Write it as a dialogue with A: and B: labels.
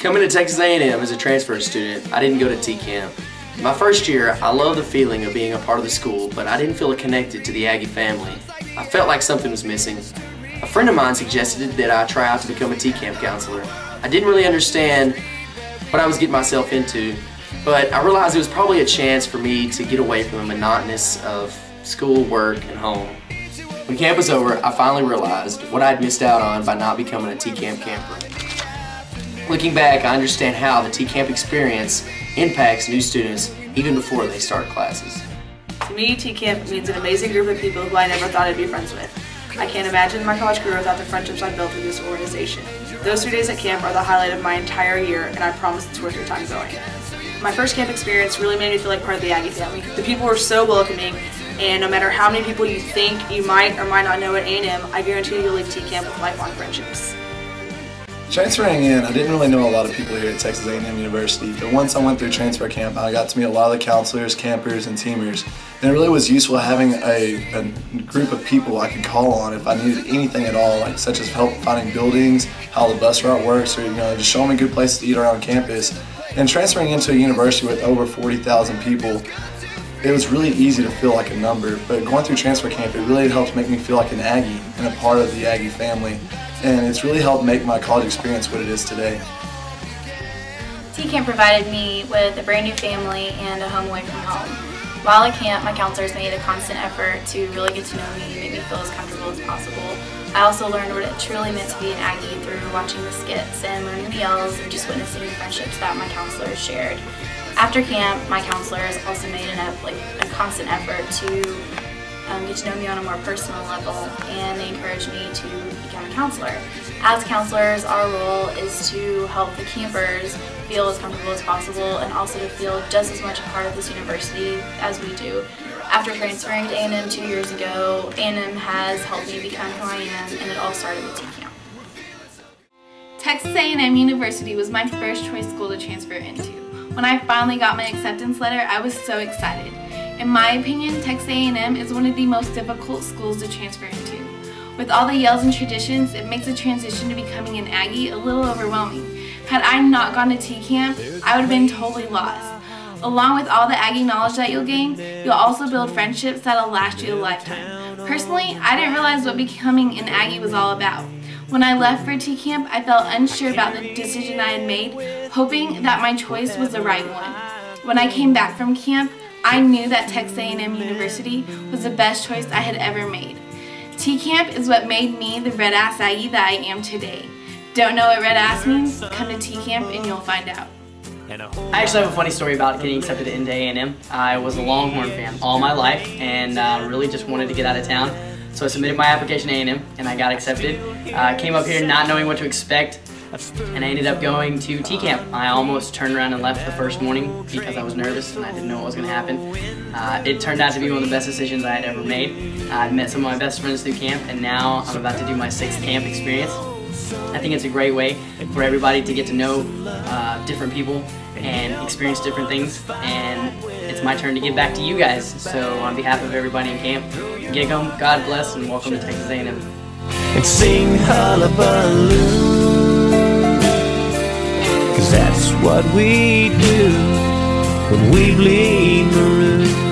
A: Coming to Texas A&M as a transfer student, I didn't go to T-Camp. My first year, I loved the feeling of being a part of the school, but I didn't feel connected to the Aggie family. I felt like something was missing. A friend of mine suggested that I try out to become a T-Camp counselor. I didn't really understand what I was getting myself into, but I realized it was probably a chance for me to get away from the monotonous of school, work, and home. When camp was over, I finally realized what I'd missed out on by not becoming a T-Camp camper. Looking back, I understand how the T-Camp experience impacts new students even before they start classes.
B: To me, T-Camp means an amazing group of people who I never thought I'd be friends with. I can't imagine my college career without the friendships I've built through this organization. Those 3 days at camp are the highlight of my entire year, and I promise it's worth your time going. My first camp experience really made me feel like part of the Aggie family. The people were so welcoming, and no matter how many people you think you might or might not know at A&M, I guarantee you'll leave T-Camp with lifelong friendships.
C: Transferring in, I didn't really know a lot of people here at Texas A&M University, but once I went through transfer camp, I got to meet a lot of the counselors, campers, and teamers. And it really was useful having a group of people I could call on if I needed anything at all, like such as help finding buildings, how the bus route works, or just showing me good places to eat around campus. And transferring into a university with over 40,000 people, it was really easy to feel like a number, but going through transfer camp, it really helped make me feel like an Aggie and a part of the Aggie family. And it's really helped make my college experience what it is today.
D: T-Camp provided me with a brand new family and a home away from home. While at camp, my counselors made a constant effort to really get to know me and make me feel as comfortable as possible. I also learned what it truly meant to be an Aggie through watching the skits and learning the yells and just witnessing the friendships that my counselors shared. After camp, my counselors also made a constant effort to get to know me on a more personal level, and they encouraged me to become a counselor. As counselors, our role is to help the campers feel as comfortable as possible and also to feel just as much a part of this university as we do. After transferring to A&M 2 years ago, A&M has helped me become who I am, and it all started with T-Camp.
E: Texas A&M University was my first choice school to transfer into. When I finally got my acceptance letter, I was so excited. In my opinion, Texas A&M is one of the most difficult schools to transfer into. With all the yells and traditions, it makes the transition to becoming an Aggie a little overwhelming. Had I not gone to T-Camp, I would have been totally lost. Along with all the Aggie knowledge that you'll gain, you'll also build friendships that'll last you a lifetime. Personally, I didn't realize what becoming an Aggie was all about. When I left for T-Camp, I felt unsure about the decision I had made, hoping that my choice was the right one. When I came back from camp, I knew that Texas A&M University was the best choice I had ever made. T-Camp is what made me the red-ass Aggie that I am today. Don't know what red-ass means? Come to T-Camp and you'll find out.
F: I actually have a funny story about getting accepted into A&M. I was a Longhorn fan all my life and really just wanted to get out of town. So I submitted my application to A&M and I got accepted. Came up here not knowing what to expect, and I ended up going to T-Camp. I almost turned around and left the first morning because I was nervous and I didn't know what was going to happen. It turned out to be one of the best decisions I had ever made. I met some of my best friends through camp, and now I'm about to do my 6th camp experience. I think it's a great way for everybody to get to know different people and experience different things, and it's my turn to give back to you guys. So on behalf of everybody in camp, get home, God bless, and welcome to Texas A&M.
G: And sing hullabaloo, 'cause that's what we do when we bleed maroon.